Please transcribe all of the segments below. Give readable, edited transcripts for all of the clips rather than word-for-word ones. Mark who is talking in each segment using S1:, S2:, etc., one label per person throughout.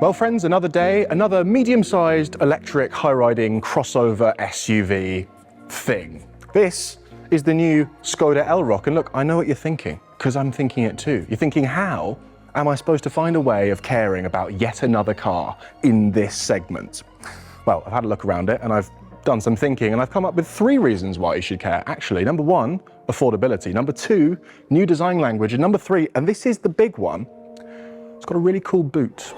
S1: Well friends, another day, another medium-sized electric high-riding crossover SUV thing. This is the new Skoda Elroq, and look, I know what you're thinking, because I'm thinking it too. You're thinking, how am I supposed to find a way of caring about yet another car in this segment? Well, I've had a look around it, and I've done some thinking, and I've come up with 3 reasons why you should care. Actually, number 1, affordability. Number 2, new design language. And number 3, and this is the big one, it's got a really cool boot.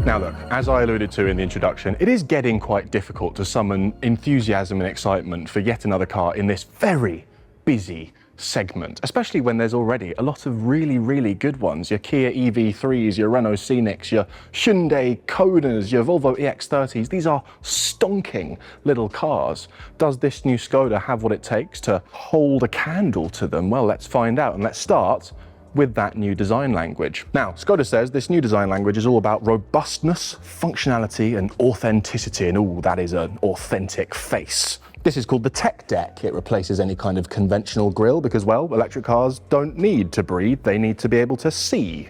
S1: Now look, as I alluded to in the introduction, it is getting quite difficult to summon enthusiasm and excitement for yet another car in this very busy segment, especially when there's already a lot of really good ones. Your Kia EV3s, your Renault Scenics, your Hyundai Konas, your Volvo EX30s. These are stonking little cars. Does this new Skoda have what it takes to hold a candle to them? Well, let's find out, and let's start with that new design language. Now, Skoda says this new design language is all about robustness, functionality, and authenticity, and ooh, that is an authentic face. This is called the tech deck. It replaces any kind of conventional grille because, well, electric cars don't need to breathe, they need to be able to see.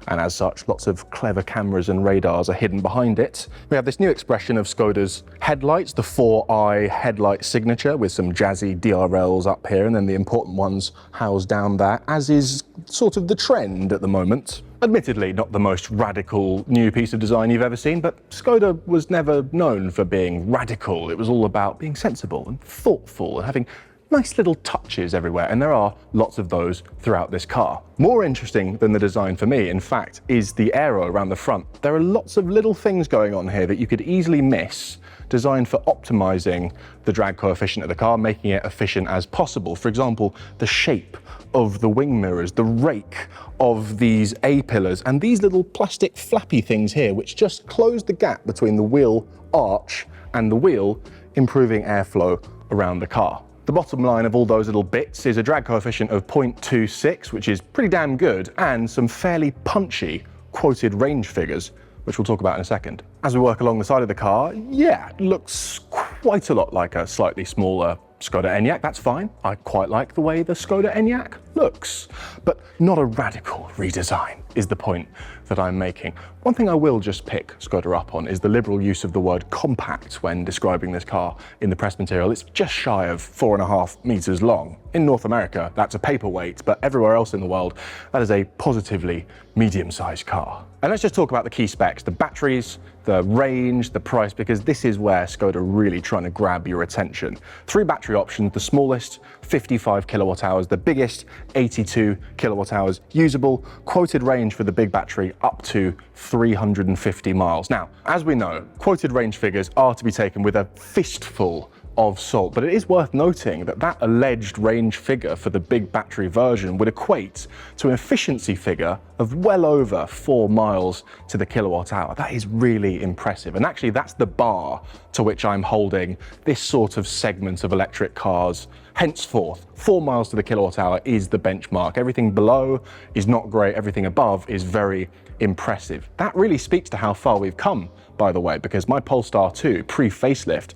S1: And as such, lots of clever cameras and radars are hidden behind it. We have this new expression of Skoda's headlights, the 4-eye headlight signature with some jazzy DRLs up here, and then the important ones housed down there, as is sort of the trend at the moment. Admittedly, not the most radical new piece of design you've ever seen, but Skoda was never known for being radical. It was all about being sensible and thoughtful and having nice little touches everywhere, and there are lots of those throughout this car. More interesting than the design for me, in fact, is the aero around the front. There are lots of little things going on here that you could easily miss, designed for optimizing the drag coefficient of the car, making it efficient as possible. For example, the shape of the wing mirrors, the rake of these A-pillars, and these little plastic flappy things here, which just close the gap between the wheel arch and the wheel, improving airflow around the car. The bottom line of all those little bits is a drag coefficient of 0.26, which is pretty damn good, and some fairly punchy quoted range figures, which we'll talk about in a second. As we work along the side of the car, yeah, it looks quite a lot like a slightly smaller Skoda Enyaq. That's fine. I quite like the way the Skoda Enyaq looks, but not a radical redesign is the point that I'm making. One thing I will just pick Skoda up on is the liberal use of the word compact when describing this car in the press material. It's just shy of 4.5 meters long. In North America, that's a paperweight, but everywhere else in the world, that is a positively medium-sized car. And let's just talk about the key specs, the batteries, the range, the price, because this is where Skoda are really trying to grab your attention. 3 battery options, the smallest, 55 kilowatt hours, the biggest, 82 kilowatt hours usable, quoted range for the big battery up to 350 miles. Now, as we know, quoted range figures are to be taken with a fistful of salt, but it is worth noting that that alleged range figure for the big battery version would equate to an efficiency figure of well over 4 miles to the kilowatt hour. That is really impressive, and actually that's the bar to which I'm holding this sort of segment of electric cars. Henceforth, 4 miles to the kilowatt hour is the benchmark. Everything below is not great, everything above is very impressive. That really speaks to how far we've come, by the way, because my Polestar 2 pre-facelift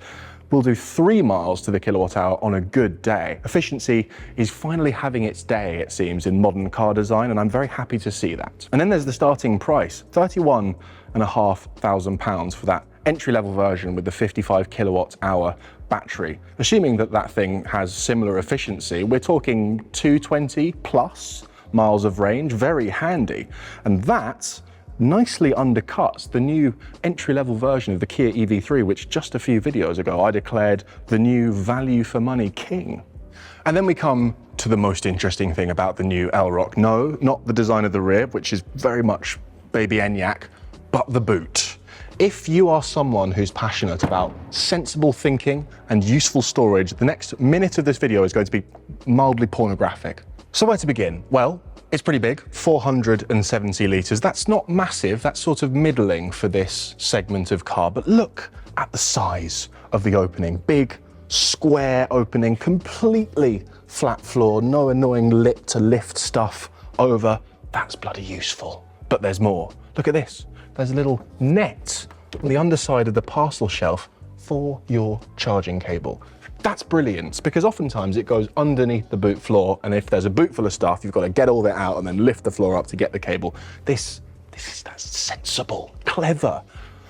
S1: will do 3 miles to the kilowatt hour on a good day. Efficiency is finally having its day, it seems, in modern car design, and I'm very happy to see that. And then there's the starting price, £31,500 for that entry-level version with the 55 kilowatt hour battery. Assuming that that thing has similar efficiency, we're talking 220 plus miles of range, very handy. And that nicely undercuts the new entry-level version of the Kia EV3, which just a few videos ago I declared the new value for money king. And then we come to the most interesting thing about the new Elroq. No, not the design of the rear, which is very much baby Enyaq, but the boot. If you are someone who's passionate about sensible thinking and useful storage, the next minute of this video is going to be mildly pornographic. So where to begin? Well, it's pretty big, 470 litres. That's not massive, that's sort of middling for this segment of car, but look at the size of the opening. Big, square opening, completely flat floor, no annoying lip to lift stuff over. That's bloody useful. But there's more. Look at this. There's a little net on the underside of the parcel shelf for your charging cable. That's brilliant, because oftentimes it goes underneath the boot floor, and if there's a boot full of stuff, you've got to get all that out and then lift the floor up to get the cable. That's sensible, clever.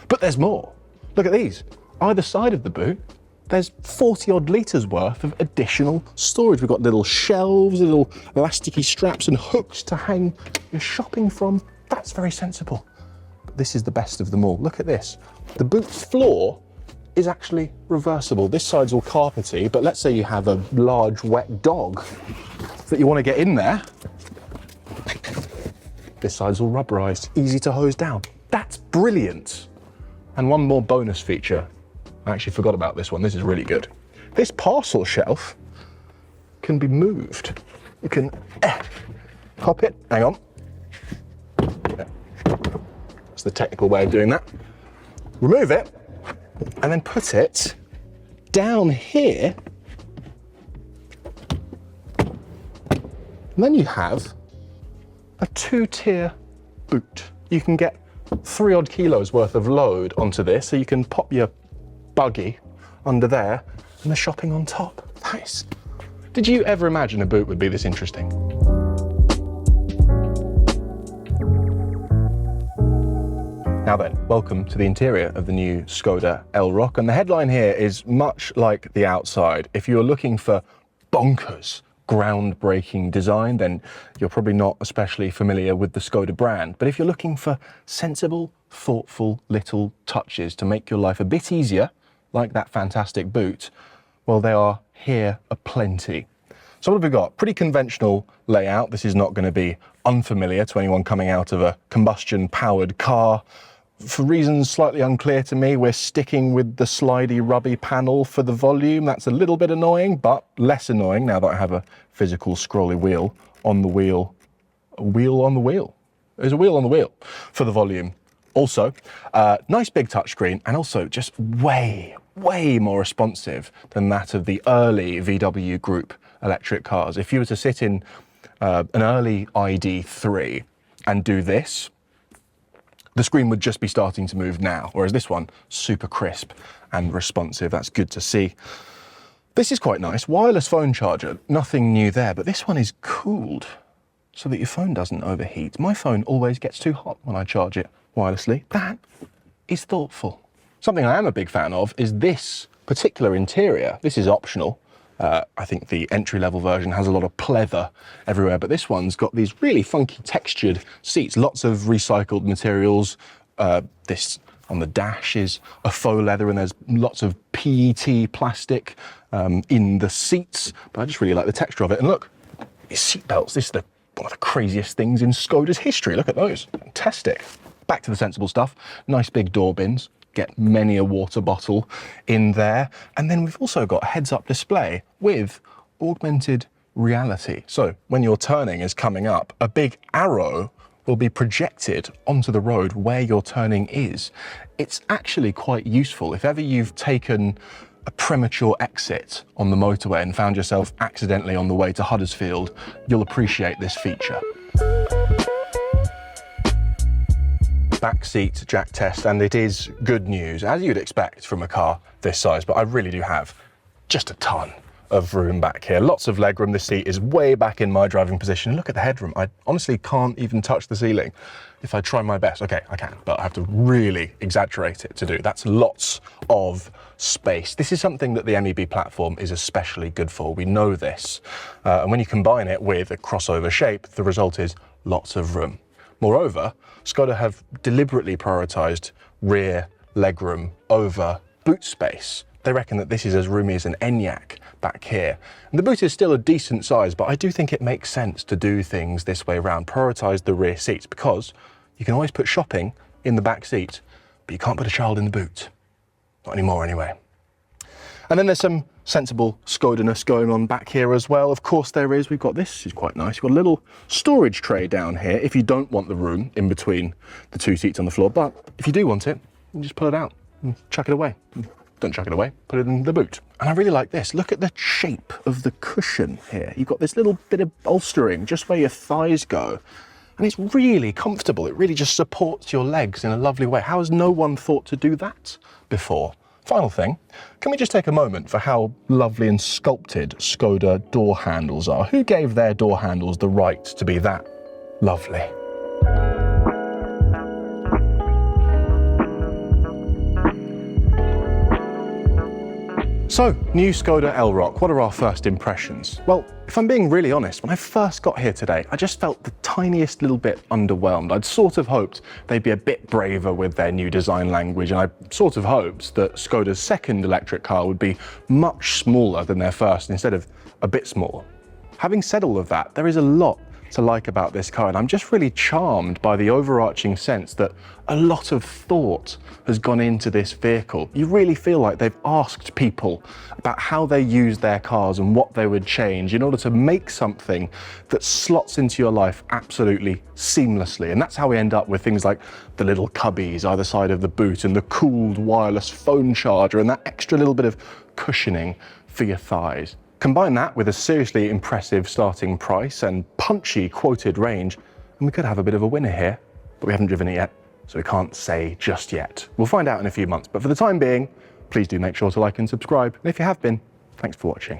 S1: But there's more. Look at these. Either side of the boot, there's 40 odd litres worth of additional storage. We've got little shelves, little elasticy straps and hooks to hang your shopping from. That's very sensible. But this is the best of them all. Look at this. The boot floor is actually reversible. This side's all carpety, but let's say you have a large wet dog that you want to get in there. This side's all rubberized, easy to hose down. That's brilliant. And one more bonus feature. I actually forgot about this one. This is really good. This parcel shelf can be moved. You can pop it, hang on. That's the technical way of doing that. Remove it, and then put it down here. And then you have a 2-tier boot. You can get 3 odd kilos worth of load onto this, so you can pop your buggy under there and the shopping on top. Nice. Did you ever imagine a boot would be this interesting? Now then, welcome to the interior of the new Skoda Elroq, and the headline here is much like the outside. If you're looking for bonkers, groundbreaking design, then you're probably not especially familiar with the Skoda brand. But if you're looking for sensible, thoughtful little touches to make your life a bit easier, like that fantastic boot, well, they are here aplenty. So what have we got? Pretty conventional layout. This is not going to be unfamiliar to anyone coming out of a combustion-powered car. For reasons slightly unclear to me, we're sticking with the slidey, rubby panel for the volume. That's a little bit annoying, but less annoying now that I have a physical scrolly wheel on the wheel. A wheel on the wheel. There's a wheel on the wheel for the volume. Also, nice big touchscreen, and also just way more responsive than that of the early VW Group electric cars. If you were to sit in an early ID3 and do this, the screen would just be starting to move now, whereas this one, super crisp and responsive. That's good to see. This is quite nice. Wireless phone charger, nothing new there, but this one is cooled so that your phone doesn't overheat. My phone always gets too hot when I charge it wirelessly. That is thoughtful. Something I am a big fan of is this particular interior. This is optional. I think the entry-level version has a lot of pleather everywhere, but this one's got these really funky textured seats, lots of recycled materials. This on the dash is a faux leather, and there's lots of PET plastic in the seats, but I just really like the texture of it. And look, these seat belts, this is one of the craziest things in Skoda's history. Look at those, fantastic. Back to the sensible stuff, nice big door bins. Get many a water bottle in there. And then we've also got a heads-up display with augmented reality. So when your turning is coming up, a big arrow will be projected onto the road where your turning is. It's actually quite useful. If ever you've taken a premature exit on the motorway and found yourself accidentally on the way to Huddersfield, you'll appreciate this feature. Backseat jack test, and it is good news, as you'd expect from a car this size, but I really do have just a ton of room back here. Lots of legroom. This seat is way back in my driving position. Look at the headroom. I honestly can't even touch the ceiling if I try my best. Okay, I can, but I have to really exaggerate it to do. That's lots of space. This is something that the MEB platform is especially good for. We know this. And when you combine it with a crossover shape, the result is lots of room. Moreover, Skoda have deliberately prioritized rear legroom over boot space. They reckon that this is as roomy as an Enyaq back here. And the boot is still a decent size, but I do think it makes sense to do things this way around, prioritize the rear seats, because you can always put shopping in the back seat, but you can't put a child in the boot. Not anymore anyway. And then there's some sensible Skoda-ness going on back here as well. Of course there is. We've got this is quite nice. You've got a little storage tray down here if you don't want the room in between the two seats on the floor. But if you do want it, you just pull it out and chuck it away. Don't chuck it away, put it in the boot. And I really like this. Look at the shape of the cushion here. You've got this little bit of bolstering just where your thighs go. And it's really comfortable. It really just supports your legs in a lovely way. How has no one thought to do that before? Final thing, can we just take a moment for how lovely and sculpted Skoda door handles are? Who gave their door handles the right to be that lovely? So, new Skoda Elroq, what are our first impressions? Well, if I'm being really honest, when I first got here today, I just felt the tiniest little bit underwhelmed. I'd sort of hoped they'd be a bit braver with their new design language, and I sort of hoped that Skoda's second electric car would be much smaller than their first, instead of a bit smaller. Having said all of that, there is a lot to like about this car, and I'm just really charmed by the overarching sense that a lot of thought has gone into this vehicle. You really feel like they've asked people about how they use their cars and what they would change in order to make something that slots into your life absolutely seamlessly. And that's how we end up with things like the little cubbies either side of the boot and the cooled wireless phone charger and that extra little bit of cushioning for your thighs. Combine that with a seriously impressive starting price and punchy quoted range, and we could have a bit of a winner here, but we haven't driven it yet, so we can't say just yet. We'll find out in a few months, but for the time being, please do make sure to like and subscribe. And if you have been, thanks for watching.